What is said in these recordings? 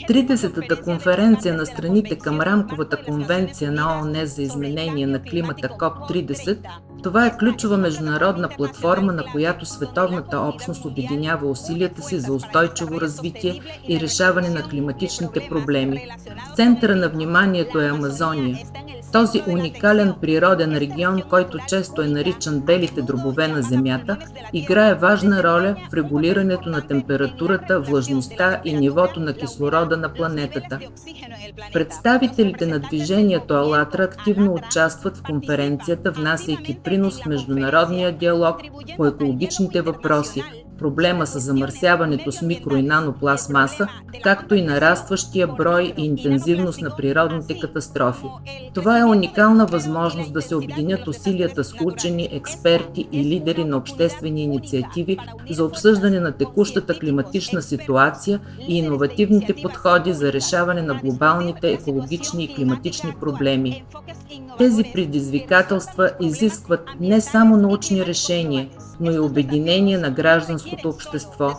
30-та конференция на страните към рамковата конвенция на ООН за изменение на климата КОП-30, това е ключова международна платформа, на която световната общност обединява усилията си за устойчиво развитие и решаване на климатичните проблеми. В центъра на вниманието е Амазония. Този уникален природен регион, който често е наричан белите дробове на Земята, играе важна роля в регулирането на температурата, влажността и нивото на кислорода на планетата. Представителите на движението АЛЛАТРА активно участват в конференцията, внасяйки принос в международния диалог по екологичните въпроси, проблема с замърсяването с микро- и нанопластмаса, както и нарастващия брой и интензивност на природните катастрофи. Това е уникална възможност да се обединят усилията с учени, експерти и лидери на обществени инициативи за обсъждане на текущата климатична ситуация и иновативните подходи за решаване на глобалните екологични и климатични проблеми. Тези предизвикателства изискват не само научни решения, но и обединение на гражданското общество.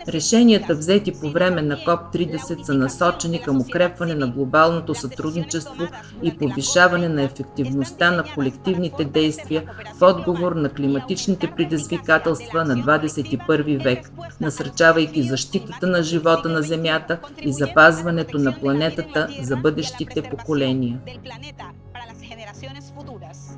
Решенията, взети по време на КОП-30, са насочени към укрепване на глобалното сътрудничество и повишаване на ефективността на колективните действия в отговор на климатичните предизвикателства на 21 век, насърчавайки защитата на живота на Земята и запазването на планетата за бъдещите поколения.